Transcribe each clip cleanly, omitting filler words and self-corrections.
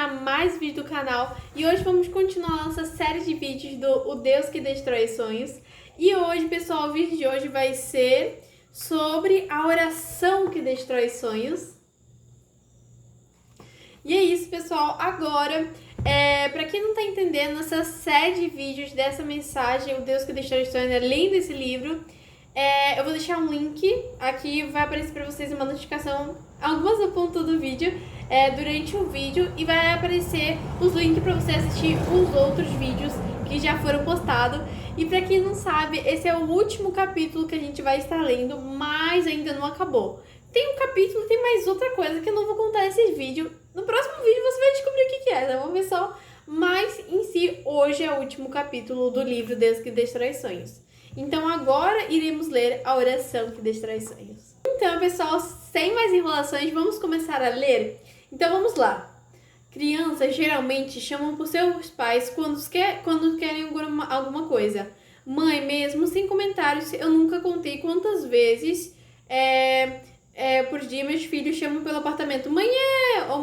a mais vídeo do canal e hoje vamos continuar nossa série de vídeos do O Deus que Destrói Sonhos. E hoje, pessoal, o vídeo de hoje vai ser sobre a oração que destrói sonhos. E é isso, pessoal. Agora, para quem não tá entendendo, essa série de vídeos dessa mensagem, O Deus que Destrói Sonhos, além desse livro, eu vou deixar um link aqui, vai aparecer para vocês uma notificação, algumas apontas do vídeo, durante o vídeo, e vai aparecer os links para você assistir os outros vídeos que já foram postados. E para quem não sabe, esse é o último capítulo que a gente vai estar lendo, mas ainda não acabou. Tem um capítulo, tem mais outra coisa que eu não vou contar nesse vídeo. No próximo vídeo você vai descobrir o que é, tá bom, pessoal? Mas em si, hoje é o último capítulo do livro Deus que Destrói Sonhos. Então agora iremos ler a oração que destrói sonhos. Então, pessoal, sem mais enrolações, vamos começar a ler? Então vamos lá. Crianças geralmente chamam por seus pais quando querem alguma coisa. Mãe, mesmo sem comentários, eu nunca contei quantas vezes por dia meus filhos chamam pelo apartamento. Mãe,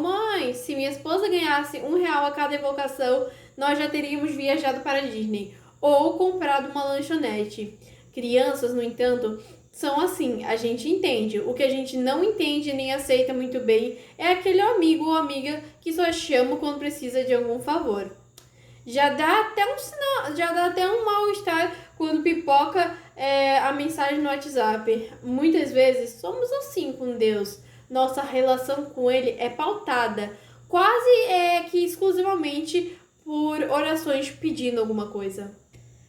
mãe, se minha esposa ganhasse R$1 a cada evocação, nós já teríamos viajado para Disney ou comprado uma lanchonete. Crianças, no entanto, são assim, a gente entende. O que a gente não entende nem aceita muito bem é aquele amigo ou amiga que só chama quando precisa de algum favor. Já dá até um mal-estar quando pipoca a mensagem no WhatsApp. Muitas vezes somos assim com Deus. Nossa relação com Ele é pautada quase que exclusivamente por orações pedindo alguma coisa.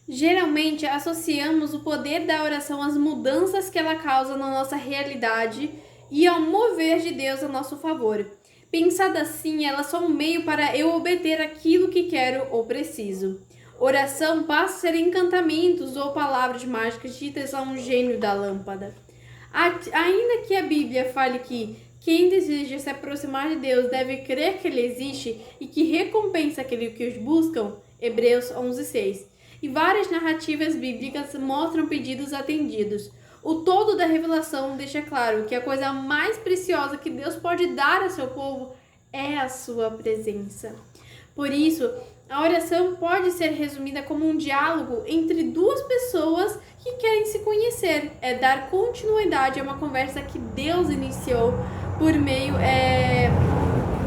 Geralmente associamos o poder da oração às mudanças que ela causa na nossa realidade e ao mover de Deus a nosso favor. Pensada assim, ela é só um meio para eu obter aquilo que quero ou preciso. Oração passa a ser encantamentos ou palavras mágicas ditas a um gênio da lâmpada. Ainda que a Bíblia fale que quem deseja se aproximar de Deus deve crer que Ele existe e que recompensa aqueles que os buscam, Hebreus 11:6. E várias narrativas bíblicas mostram pedidos atendidos. O todo da revelação deixa claro que a coisa mais preciosa que Deus pode dar a seu povo é a sua presença. Por isso, a oração pode ser resumida como um diálogo entre duas pessoas que querem se conhecer. É dar continuidade a uma conversa que Deus iniciou por meio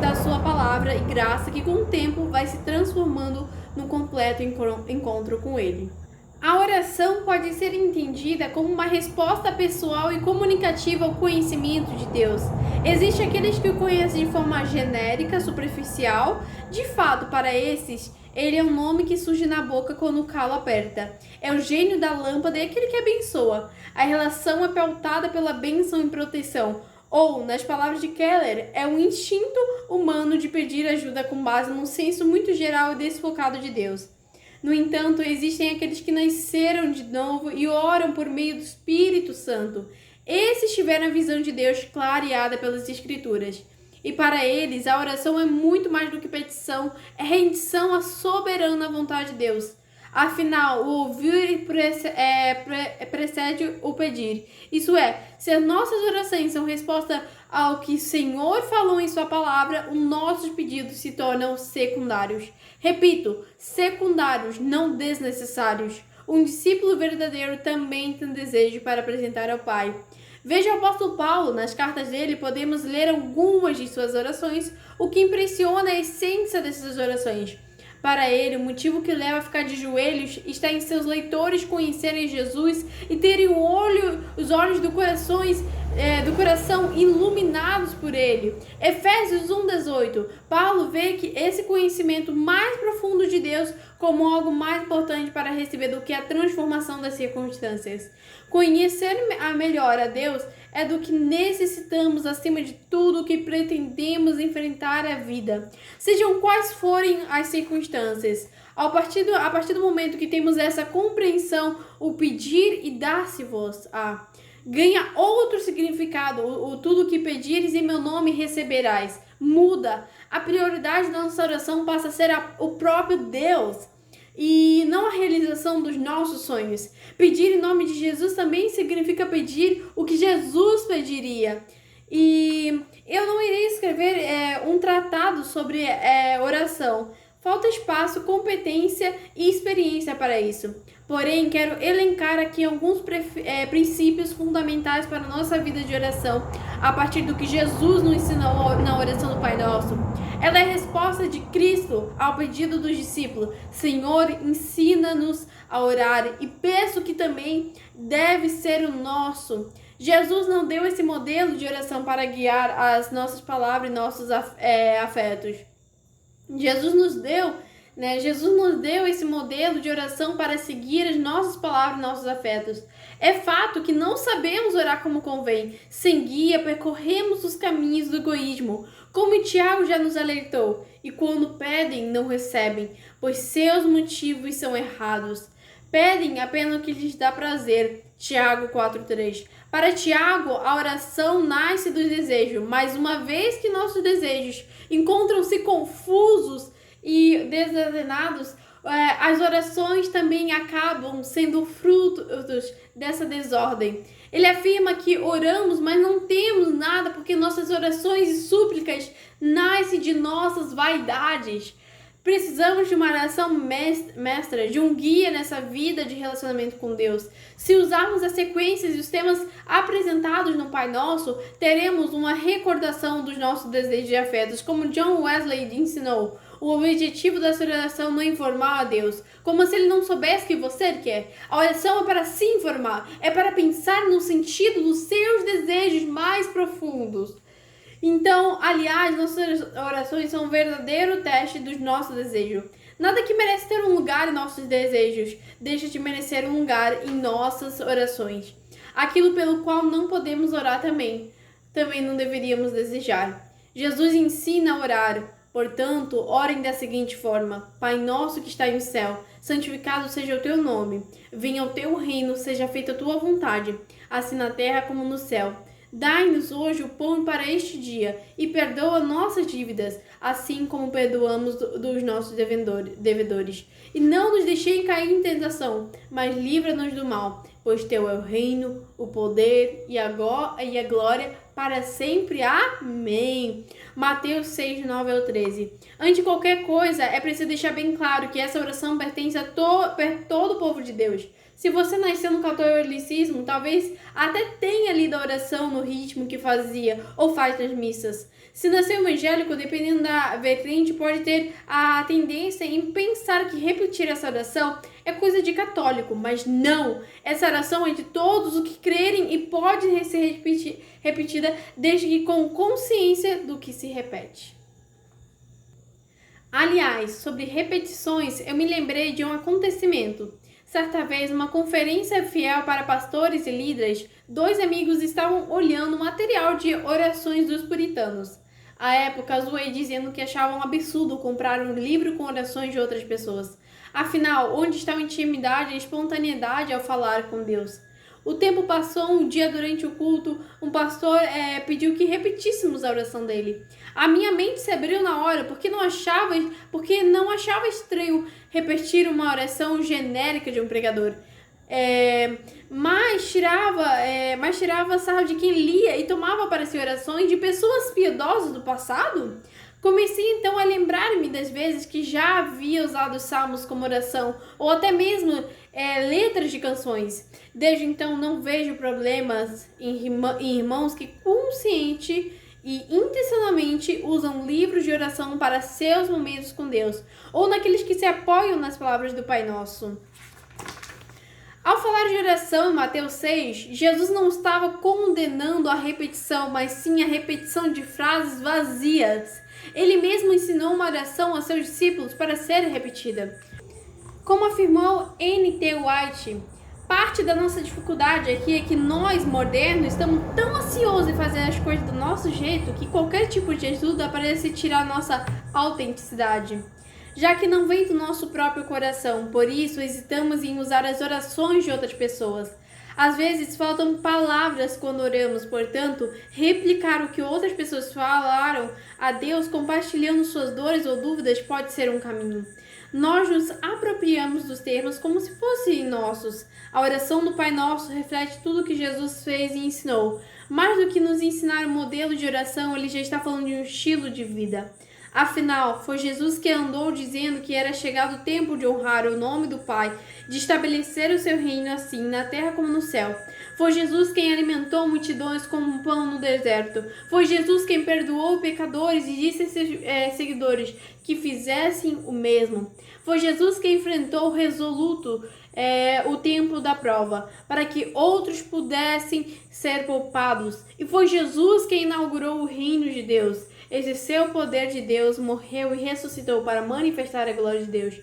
da sua palavra e graça, que com o tempo vai se transformando no completo encontro com Ele. A oração pode ser entendida como uma resposta pessoal e comunicativa ao conhecimento de Deus. Existem aqueles que o conhecem de forma genérica, superficial. De fato, para esses, Ele é um nome que surge na boca quando o calo aperta. É o gênio da lâmpada e aquele que abençoa. A relação é pautada pela bênção e proteção. Ou, nas palavras de Keller, é um instinto humano de pedir ajuda com base num senso muito geral e desfocado de Deus. No entanto, existem aqueles que nasceram de novo e oram por meio do Espírito Santo. Esses tiveram a visão de Deus clareada pelas Escrituras. E para eles, a oração é muito mais do que petição, é rendição à soberana vontade de Deus. Afinal, o ouvir precede o pedir. Isso é, se as nossas orações são resposta ao que o Senhor falou em sua palavra, os nossos pedidos se tornam secundários. Repito, secundários, não desnecessários. Um discípulo verdadeiro também tem desejo para apresentar ao Pai. Veja o apóstolo Paulo, nas cartas dele podemos ler algumas de suas orações, o que impressiona a essência dessas orações. Para ele, o motivo que leva a ficar de joelhos está em seus leitores conhecerem Jesus e terem os olhos do coração iluminados por ele. Efésios 1:18. Paulo vê que esse conhecimento mais profundo de Deus como algo mais importante para receber do que a transformação das circunstâncias. Conhecer melhor a Deus é do que necessitamos acima de tudo que pretendemos enfrentar a vida, sejam quais forem as circunstâncias. A partir do momento que temos essa compreensão, o pedir e dar-se-vos ganha outro significado. O tudo que pedires em meu nome receberás. Muda. A prioridade da nossa oração passa a ser o próprio Deus e não a realização dos nossos sonhos. Pedir em nome de Jesus também significa pedir o que Jesus pediria. E eu não irei escrever um tratado sobre oração. Falta espaço, competência e experiência para isso. Porém, quero elencar aqui alguns princípios fundamentais para a nossa vida de oração, a partir do que Jesus nos ensinou na oração do Pai Nosso. Ela é a resposta de Cristo ao pedido dos discípulos: Senhor, ensina-nos a orar, e peço que também deve ser o nosso. Jesus não deu esse modelo de oração para guiar as nossas palavras e nossos afetos. Jesus nos deu esse modelo de oração para seguir as nossas palavras e nossos afetos. É fato que não sabemos orar como convém. Sem guia, percorremos os caminhos do egoísmo, como Tiago já nos alertou. E quando pedem, não recebem, pois seus motivos são errados. Pedem apenas o que lhes dá prazer. Tiago 4,3. Para Tiago, a oração nasce dos desejos, mas uma vez que nossos desejos encontram-se confusos e desordenados, as orações também acabam sendo frutos dessa desordem. Ele afirma que oramos, mas não temos nada porque nossas orações e súplicas nascem de nossas vaidades. Precisamos de uma oração mestra, de um guia nessa vida de relacionamento com Deus. Se usarmos as sequências e os temas apresentados no Pai Nosso, teremos uma recordação dos nossos desejos e afetos, como John Wesley ensinou. O objetivo dessa oração não é informar a Deus, como se ele não soubesse o que você quer. A oração é para se informar, é para pensar no sentido dos seus desejos mais profundos. Então, aliás, nossas orações são um verdadeiro teste dos nossos desejos. Nada que merece ter um lugar em nossos desejos deixa de merecer um lugar em nossas orações. Aquilo pelo qual não podemos orar também não deveríamos desejar. Jesus ensina a orar. Portanto, orem da seguinte forma: Pai nosso que está no céu, santificado seja o teu nome. Venha o teu reino, seja feita a tua vontade, assim na terra como no céu. Dai-nos hoje o pão para este dia, e perdoa nossas dívidas, assim como perdoamos dos nossos devedores. E não nos deixeis cair em tentação, mas livra-nos do mal, pois teu é o reino, o poder e a glória para sempre. Amém. Mateus 6, 9 ao 13. Antes de qualquer coisa, é preciso deixar bem claro que essa oração pertence a todo o povo de Deus. Se você nasceu no catolicismo, talvez até tenha lido a oração no ritmo que fazia ou faz nas missas. Se nasceu evangélico, dependendo da vertente, pode ter a tendência em pensar que repetir essa oração é coisa de católico, mas não! Essa oração é de todos os que crerem e pode ser repetida desde que com consciência do que se repete. Aliás, sobre repetições, eu me lembrei de um acontecimento. Certa vez, uma conferência fiel para pastores e líderes, 2 amigos estavam olhando o material de orações dos puritanos. À época, zoei dizendo que achavam um absurdo comprar um livro com orações de outras pessoas. Afinal, onde está a intimidade e a espontaneidade ao falar com Deus? O tempo passou, um dia durante o culto, um pastor pediu que repetíssemos a oração dele. A minha mente se abriu na hora, porque não achava estranho repetir uma oração genérica de um pregador. Mas tirava sarro de quem lia e tomava para si orações de pessoas piedosas do passado. Comecei então a lembrar-me das vezes que já havia usado os salmos como oração, ou até mesmo letras de canções. Desde então não vejo problemas em irmãos que consciente e intencionalmente usam livros de oração para seus momentos com Deus, ou naqueles que se apoiam nas palavras do Pai Nosso. Ao falar de oração em Mateus 6, Jesus não estava condenando a repetição, mas sim a repetição de frases vazias. Ele mesmo ensinou uma oração a seus discípulos para ser repetida. Como afirmou N.T. White, parte da nossa dificuldade aqui é que nós, modernos, estamos tão ansiosos em fazer as coisas do nosso jeito que qualquer tipo de ajuda parece tirar nossa autenticidade, já que não vem do nosso próprio coração. Por isso, hesitamos em usar as orações de outras pessoas. Às vezes faltam palavras quando oramos, portanto, replicar o que outras pessoas falaram a Deus, compartilhando suas dores ou dúvidas, pode ser um caminho. Nós nos apropriamos dos termos como se fossem nossos. A oração do Pai Nosso reflete tudo que Jesus fez e ensinou. Mais do que nos ensinar um modelo de oração, ele já está falando de um estilo de vida. Afinal, foi Jesus que andou dizendo que era chegado o tempo de honrar o nome do Pai, de estabelecer o seu reino assim, na terra como no céu. Foi Jesus quem alimentou multidões como um pão no deserto. Foi Jesus quem perdoou pecadores e disse a seus seguidores que fizessem o mesmo. Foi Jesus quem enfrentou resoluto o tempo da prova, para que outros pudessem ser poupados. E foi Jesus quem inaugurou o reino de Deus, exerceu o poder de Deus, morreu e ressuscitou para manifestar a glória de Deus.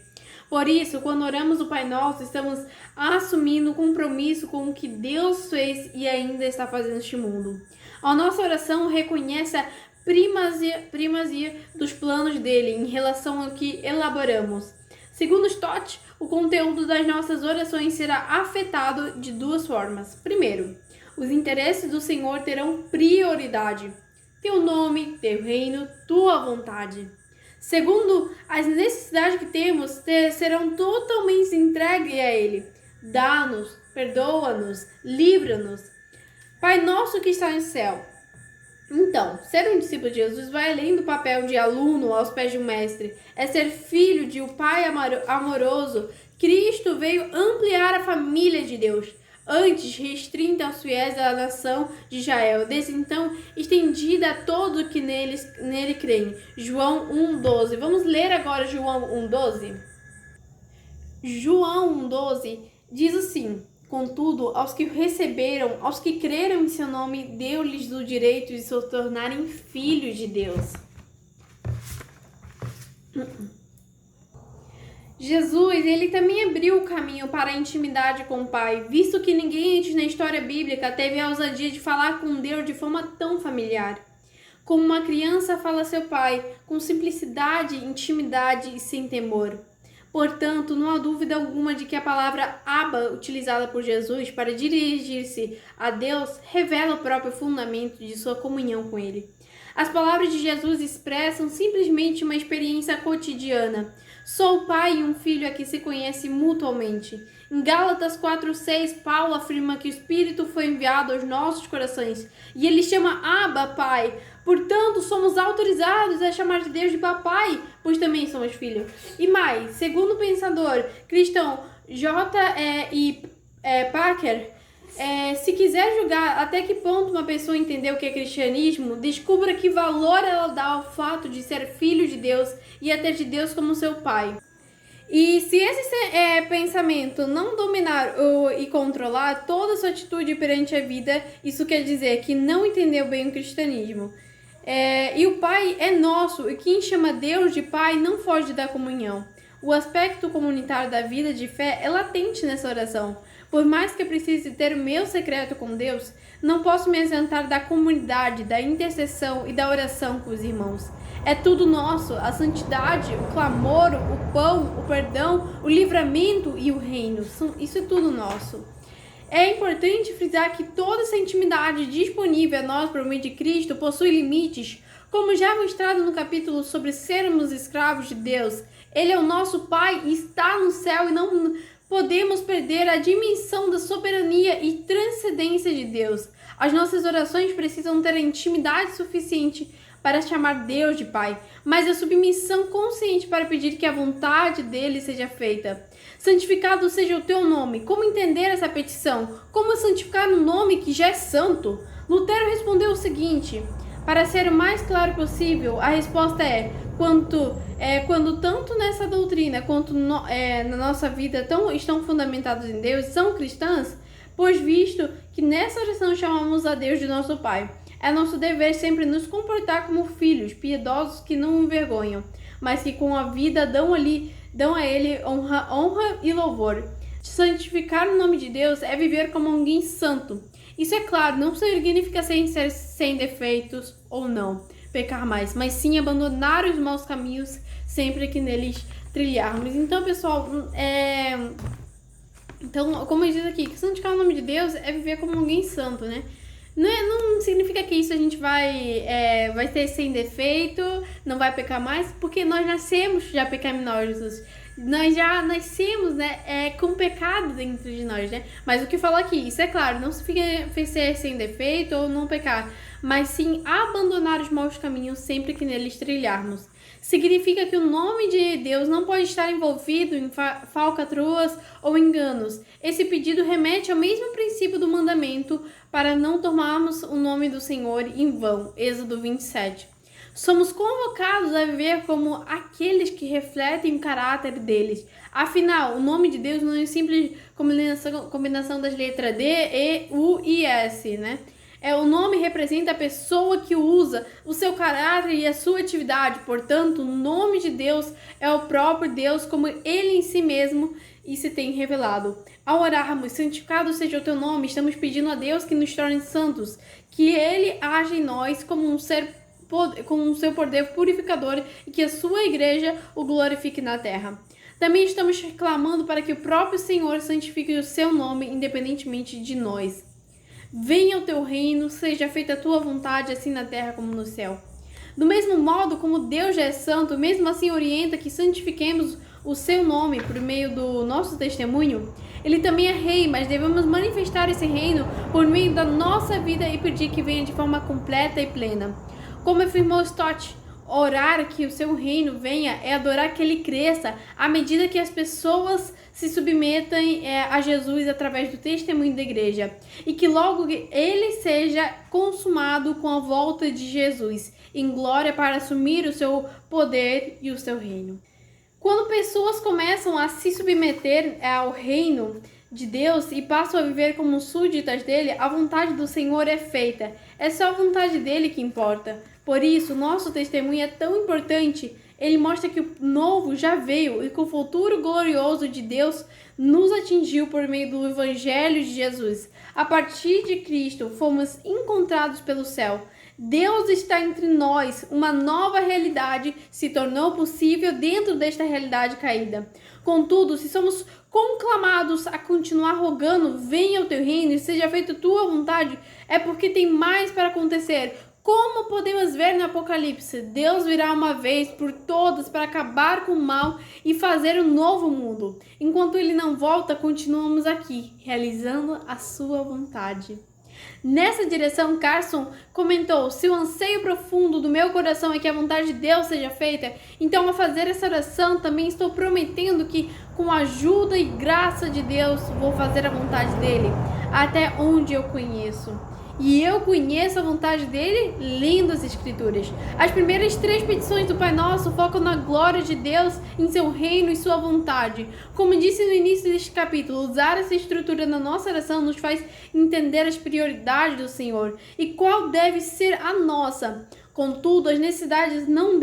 Por isso, quando oramos o Pai Nosso, estamos assumindo o compromisso com o que Deus fez e ainda está fazendo neste mundo. A nossa oração reconhece a primazia dos planos dele em relação ao que elaboramos. Segundo Stott, o conteúdo das nossas orações será afetado de duas formas. Primeiro, os interesses do Senhor terão prioridade. Teu nome, teu reino, tua vontade. Segundo, as necessidades que temos serão totalmente entregues a Ele. Dá-nos, perdoa-nos, livra-nos. Pai nosso que está no céu. Então, ser um discípulo de Jesus vai além do papel de aluno aos pés de um mestre. É ser filho de um Pai amoroso. Cristo veio ampliar a família de Deus. Antes restrita aos fiéis da nação de Israel, desde então estendida a todos que nele creem. João 1,12. Vamos ler agora João 1,12? João 1,12 diz assim: contudo, aos que o receberam, aos que creram em seu nome, deu-lhes o direito de se tornarem filhos de Deus. Jesus, ele também abriu o caminho para a intimidade com o Pai, visto que ninguém antes na história bíblica teve a ousadia de falar com Deus de forma tão familiar. Como uma criança fala a seu pai, com simplicidade, intimidade e sem temor. Portanto, não há dúvida alguma de que a palavra Abba, utilizada por Jesus para dirigir-se a Deus, revela o próprio fundamento de sua comunhão com Ele. As palavras de Jesus expressam simplesmente uma experiência cotidiana. Só o pai e um filho aqui se conhecem mutuamente. Em Gálatas 4,6, Paulo afirma que o Espírito foi enviado aos nossos corações e ele chama Abba, Pai. Portanto, somos autorizados a chamar de Deus de Papai, pois também somos filhos. E mais, segundo o pensador cristão J.E. Packer, se quiser julgar até que ponto uma pessoa entendeu o que é cristianismo, descubra que valor ela dá ao fato de ser filho de Deus e a ter de Deus como seu pai. E se esse pensamento não dominar e controlar toda a sua atitude perante a vida, isso quer dizer que não entendeu bem o cristianismo. E o Pai é nosso, e quem chama Deus de Pai não foge da comunhão. O aspecto comunitário da vida de fé é latente nessa oração. Por mais que eu precise ter o meu secreto com Deus, não posso me ausentar da comunidade, da intercessão e da oração com os irmãos. É tudo nosso, a santidade, o clamor, o pão, o perdão, o livramento e o reino. Isso é tudo nosso. É importante frisar que toda essa intimidade disponível a nós por meio de Cristo possui limites, como já mostrado no capítulo sobre sermos escravos de Deus. Ele é o nosso Pai e está no céu e não podemos perder a dimensão da soberania e transcendência de Deus. As nossas orações precisam ter a intimidade suficiente para chamar Deus de Pai, mas a submissão consciente para pedir que a vontade dele seja feita. Santificado seja o teu nome. Como entender essa petição? Como santificar um nome que já é santo? Lutero respondeu o seguinte: para ser o mais claro possível, a resposta é: quando tanto nessa doutrina quanto na nossa vida estão fundamentados em Deus, são cristãs, pois visto que nessa oração chamamos a Deus de nosso Pai. É nosso dever sempre nos comportar como filhos piedosos que não envergonham, mas que com a vida dão a Ele honra e louvor. Santificar o nome de Deus é viver como alguém santo. Isso, é claro, não significa ser sem defeitos ou não pecar mais, mas sim abandonar os maus caminhos sempre que neles trilharmos. Então, pessoal, Então, como diz aqui, que santificar o nome de Deus é viver como alguém santo, né? Não significa que isso a gente vai ter sem defeito, não vai pecar mais, porque nós nascemos já pecaminosos. Nós já nascemos, né, com pecado dentro de nós, né? Mas o que fala aqui, isso é claro, não significa ser sem defeito ou não pecar, mas sim abandonar os maus caminhos sempre que neles trilharmos. Significa que o nome de Deus não pode estar envolvido em falcatruas ou enganos. Esse pedido remete ao mesmo princípio do mandamento para não tomarmos o nome do Senhor em vão. Êxodo 27. Somos convocados a viver como aqueles que refletem o caráter deles. Afinal, o nome de Deus não é simples combinação das letras D, E, U e S, né? O nome representa a pessoa que usa, o seu caráter e a sua atividade. Portanto, o nome de Deus é o próprio Deus, como Ele em si mesmo e se tem revelado. Ao orarmos, santificado seja o teu nome, estamos pedindo a Deus que nos torne santos, que Ele age em nós como um ser com o seu poder purificador e que a sua igreja o glorifique na terra. Também estamos reclamando para que o próprio Senhor santifique o seu nome independentemente de nós. Venha o teu reino, seja feita a tua vontade, assim na terra como no céu. Do mesmo modo como Deus já é santo, mesmo assim orienta que santifiquemos o seu nome por meio do nosso testemunho. Ele também é rei, mas devemos manifestar esse reino por meio da nossa vida e pedir que venha de forma completa e plena. Como afirmou Stott, orar que o seu reino venha é adorar que ele cresça à medida que as pessoas se submetem a Jesus através do testemunho da igreja e que logo ele seja consumado com a volta de Jesus em glória para assumir o seu poder e o seu reino. Quando pessoas começam a se submeter ao reino de Deus e passam a viver como súditas dele, a vontade do Senhor é feita. É só a vontade dele que importa. Por isso, nosso testemunho é tão importante. Ele mostra que o novo já veio e que o futuro glorioso de Deus nos atingiu por meio do Evangelho de Jesus. A partir de Cristo, fomos encontrados pelo céu. Deus está entre nós. Uma nova realidade se tornou possível dentro desta realidade caída. Contudo, se somos conclamados a continuar rogando, venha o teu reino e seja feita a tua vontade, é porque tem mais para acontecer. Como podemos ver no Apocalipse, Deus virá uma vez por todas para acabar com o mal e fazer um novo mundo. Enquanto ele não volta, continuamos aqui, realizando a sua vontade. Nessa direção, Carson comentou: se o anseio profundo do meu coração é que a vontade de Deus seja feita, então ao fazer essa oração também estou prometendo que, com a ajuda e graça de Deus, vou fazer a vontade dele, até onde eu conheço. E eu conheço a vontade dele lendo as Escrituras. As primeiras 3 petições do Pai Nosso focam na glória de Deus, em seu reino e sua vontade. Como disse no início deste capítulo, usar essa estrutura na nossa oração nos faz entender as prioridades do Senhor e qual deve ser a nossa. Contudo, as necessidades não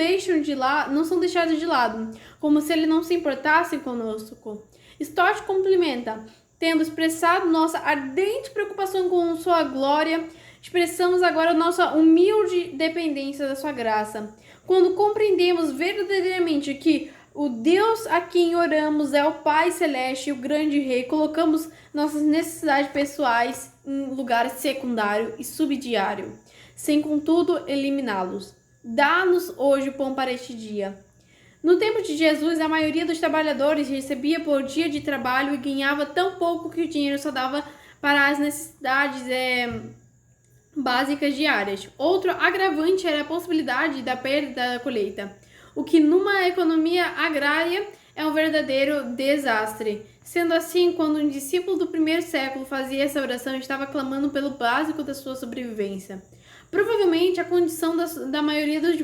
são deixadas de lado, como se ele não se importasse conosco. Stott complementa: tendo expressado nossa ardente preocupação com sua glória, expressamos agora nossa humilde dependência da sua graça. Quando compreendemos verdadeiramente que o Deus a quem oramos é o Pai Celeste e o grande Rei, colocamos nossas necessidades pessoais em lugar secundário e subsidiário, sem contudo eliminá-los. Dá-nos hoje o pão para este dia. No tempo de Jesus, a maioria dos trabalhadores recebia por dia de trabalho e ganhava tão pouco que o dinheiro só dava para as necessidades básicas diárias. Outro agravante era a possibilidade da perda da colheita, o que numa economia agrária é um verdadeiro desastre. Sendo assim, quando um discípulo do primeiro século fazia essa oração, estava clamando pelo básico da sua sobrevivência. Provavelmente a condição da maioria dos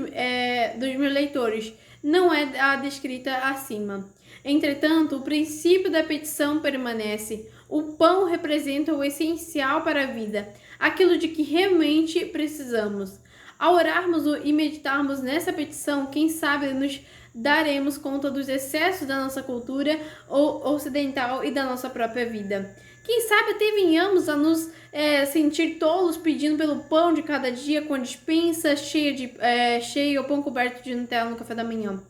meus leitores não é a descrita acima. Entretanto, o princípio da petição permanece. O pão representa o essencial para a vida, aquilo de que realmente precisamos. Ao orarmos e meditarmos nessa petição, quem sabe nos daremos conta dos excessos da nossa cultura ocidental e da nossa própria vida. Quem sabe até venhamos a nos sentir tolos pedindo pelo pão de cada dia com a despensa cheia ou pão coberto de Nutella no café da manhã.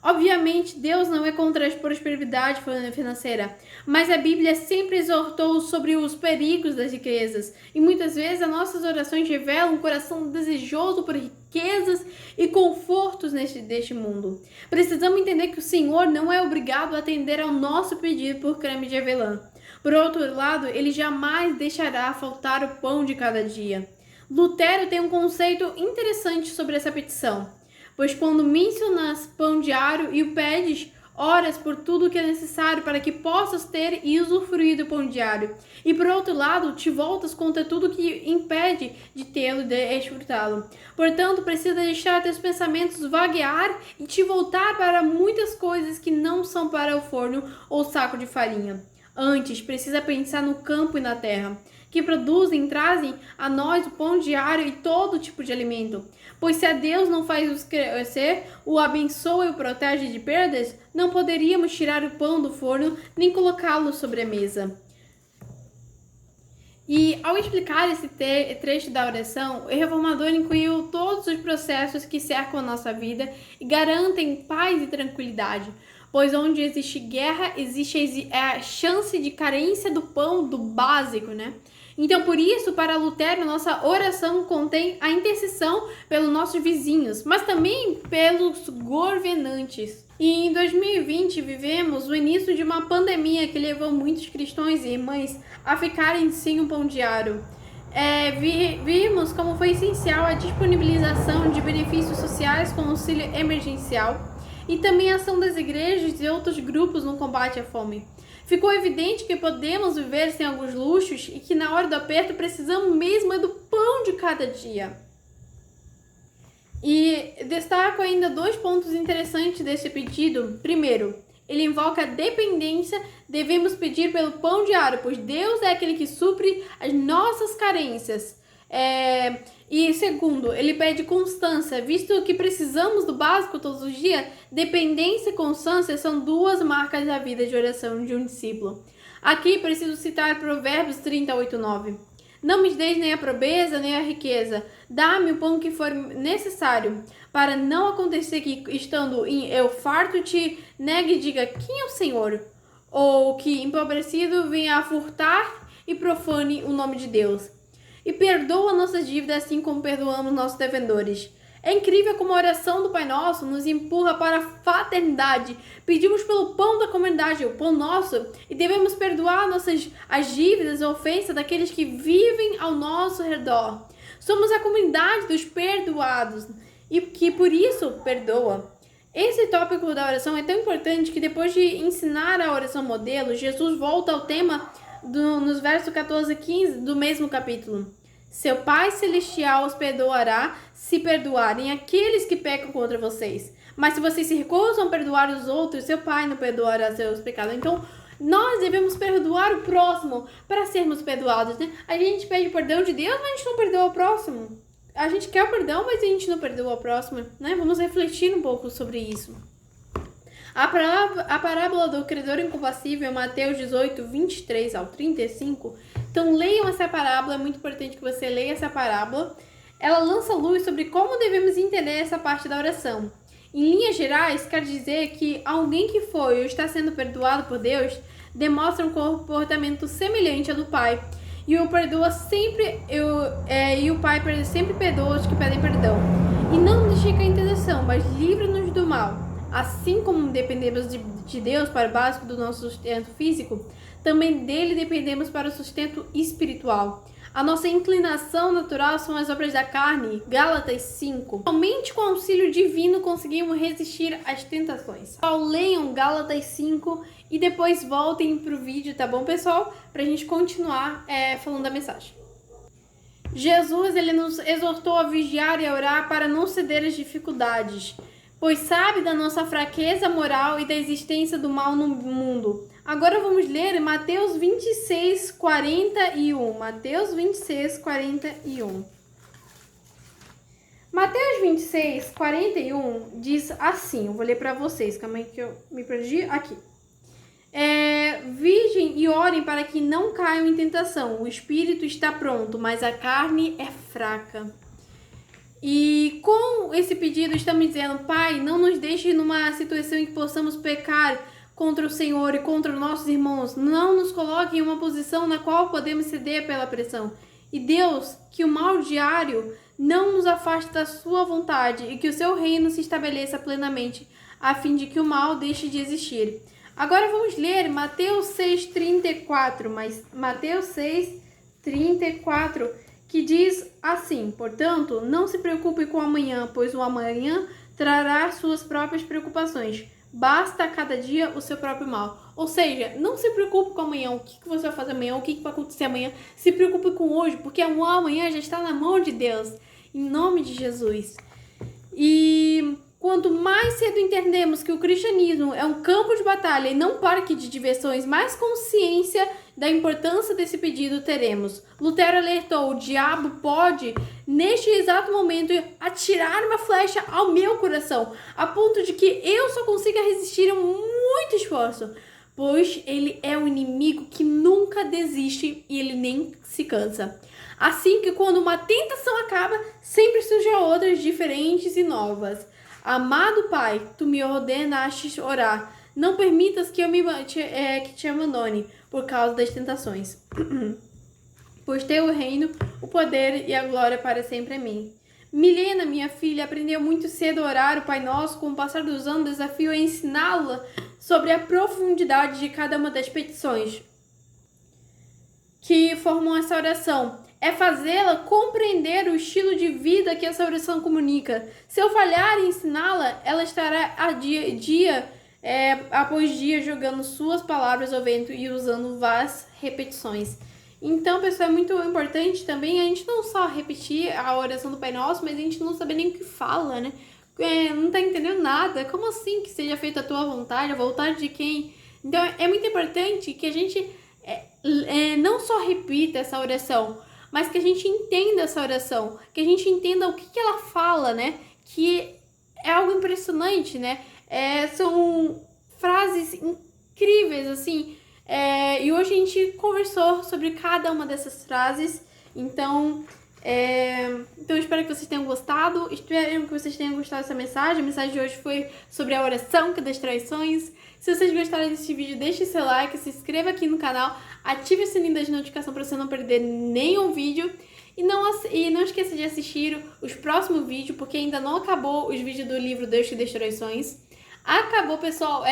Obviamente, Deus não é contra a prosperidade financeira, mas a Bíblia sempre exortou sobre os perigos das riquezas. E muitas vezes as nossas orações revelam um coração desejoso por riquezas e confortos deste mundo. Precisamos entender que o Senhor não é obrigado a atender ao nosso pedido por creme de avelã. Por outro lado, Ele jamais deixará faltar o pão de cada dia. Lutero tem um conceito interessante sobre essa petição. Pois quando mencionas pão diário e o pedes, oras por tudo o que é necessário para que possas ter e usufruir do pão diário. E por outro lado, te voltas contra tudo que impede de tê-lo e de desfrutá-lo. Portanto, precisa deixar teus pensamentos vaguear e te voltar para muitas coisas que não são para o forno ou saco de farinha. Antes, precisa pensar no campo e na terra, que produzem e trazem a nós o pão diário e todo tipo de alimento. Pois se a Deus não faz crescer, o abençoa e o protege de perdas, não poderíamos tirar o pão do forno nem colocá-lo sobre a mesa. E ao explicar esse trecho da oração, o reformador incluiu todos os processos que cercam a nossa vida e garantem paz e tranquilidade. Pois onde existe guerra, existe a chance de carência do pão, do básico, né? Então, por isso, para Lutero, nossa oração contém a intercessão pelos nossos vizinhos, mas também pelos governantes. E em 2020, vivemos o início de uma pandemia que levou muitos cristãos e irmãs a ficarem sem um pão diário. Vimos como foi essencial a disponibilização de benefícios sociais com auxílio emergencial e também a ação das igrejas e outros grupos no combate à fome. Ficou evidente que podemos viver sem alguns luxos e que na hora do aperto precisamos mesmo do pão de cada dia. E destaco ainda 2 pontos interessantes desse pedido. Primeiro, ele invoca a dependência, devemos pedir pelo pão diário, pois Deus é aquele que supre as nossas carências. E segundo, ele pede constância, visto que precisamos do básico todos os dias. Dependência e constância são 2 marcas da vida de oração de um discípulo. Aqui preciso citar Provérbios 38:9. Não me deis nem a pobreza nem a riqueza, dá-me o pão que for necessário, para não acontecer que, estando eu farto, te negue e diga, quem é o Senhor? Ou que, empobrecido, venha a furtar e profane o nome de Deus. E perdoa nossas dívidas assim como perdoamos nossos devedores. É incrível como a oração do Pai Nosso nos empurra para a fraternidade. Pedimos pelo pão da comunidade, o pão nosso, e devemos perdoar as dívidas e ofensas daqueles que vivem ao nosso redor. Somos a comunidade dos perdoados e que por isso perdoa. Esse tópico da oração é tão importante que depois de ensinar a oração modelo, Jesus volta ao tema nos versos 14 e 15 do mesmo capítulo. Seu Pai Celestial os perdoará se perdoarem aqueles que pecam contra vocês. Mas se vocês se recusam a perdoar os outros, seu Pai não perdoará seus pecados. Então, nós devemos perdoar o próximo para sermos perdoados, né? A gente pede perdão de Deus, mas a gente não perdoa o próximo. A gente quer o perdão, mas a gente não perdoa o próximo, né? Vamos refletir um pouco sobre isso. A parábola do credor incompassível é Mateus 18, 23 ao 35. Então leiam essa parábola, é muito importante que você leia essa parábola. Ela lança luz sobre como devemos entender essa parte da oração. Em linhas gerais, quer dizer que alguém que foi ou está sendo perdoado por Deus demonstra um comportamento semelhante ao do Pai. E o perdoa sempre, e o Pai sempre perdoa os que pedem perdão. E não nos deixe cair em tentação, mas livra-nos do mal. Assim como dependemos de Deus para o básico do nosso sustento físico, também dele dependemos para o sustento espiritual. A nossa inclinação natural são as obras da carne, Gálatas 5. Somente com auxílio divino conseguimos resistir às tentações. Leiam Gálatas 5 e depois voltem para o vídeo, tá bom, pessoal? Para a gente continuar falando da mensagem. Jesus ele nos exortou a vigiar e a orar para não ceder às dificuldades, pois sabe da nossa fraqueza moral e da existência do mal no mundo. Agora vamos ler Mateus 26, 41. Mateus 26, 41. Mateus 26, 41 diz assim, eu vou ler para vocês, calma aí que eu me perdi, aqui. Vigiem e orem para que não caiam em tentação. O espírito está pronto, mas a carne é fraca. E com esse pedido estamos dizendo, Pai, não nos deixe numa situação em que possamos pecar contra o Senhor e contra os nossos irmãos. Não nos coloque em uma posição na qual podemos ceder pela pressão. E Deus, que o mal diário não nos afaste da sua vontade e que o seu reino se estabeleça plenamente, a fim de que o mal deixe de existir. Agora vamos ler Mateus 6,34, Mateus 6,34, que diz assim: portanto, não se preocupe com o amanhã, pois o amanhã trará suas próprias preocupações. Basta a cada dia o seu próprio mal. Ou seja, não se preocupe com amanhã, o que você vai fazer amanhã, o que vai acontecer amanhã. Se preocupe com hoje, porque o amanhã já está na mão de Deus. Em nome de Jesus. E quanto mais cedo entendemos que o cristianismo é um campo de batalha e não parque de diversões, mais consciência da importância desse pedido teremos. Lutero alertou: o diabo pode, neste exato momento, atirar uma flecha ao meu coração, a ponto de que eu só consiga resistir a muito esforço, pois ele é um inimigo que nunca desiste e ele nem se cansa. Assim que quando uma tentação acaba, sempre surgem outras diferentes e novas. Amado Pai, tu me ordenaste orar. Não permitas que eu que te abandone por causa das tentações. Pois teu reino, o poder e a glória para sempre é mim. Milena, minha filha, aprendeu muito cedo a orar o Pai Nosso. Com o passar dos anos, desafio a ensiná-la sobre a profundidade de cada uma das petições que formam essa oração. É fazê-la compreender o estilo de vida que essa oração comunica. Se eu falhar em ensiná-la, ela estará dia após dia jogando suas palavras ao vento e usando várias repetições. Então, pessoal, é muito importante também a gente não só repetir a oração do Pai Nosso, mas a gente não saber nem o que fala, né? Não tá entendendo nada. Como assim que seja feita a tua vontade, a vontade de quem? Então, é muito importante que a gente não só repita essa oração, mas que a gente entenda essa oração, que a gente entenda o que ela fala, né? Que é algo impressionante, né? São frases incríveis, assim. E hoje a gente conversou sobre cada uma dessas frases. Então eu espero que vocês tenham gostado. Espero que vocês tenham gostado dessa mensagem. A mensagem de hoje foi sobre a oração, que é das traições. Se vocês gostaram desse vídeo, deixe seu like, se inscreva aqui no canal, ative o sininho das notificações para você não perder nenhum vídeo. E não esqueça de assistir os próximos vídeos, porque ainda não acabou os vídeos do livro Deus que Destruições. Acabou, pessoal,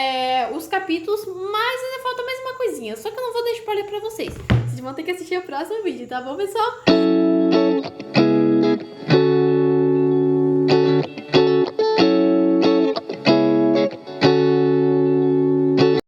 os capítulos, mas ainda falta mais uma coisinha. Só que eu não vou dar spoiler pra vocês. Vocês vão ter que assistir o próximo vídeo, tá bom, pessoal?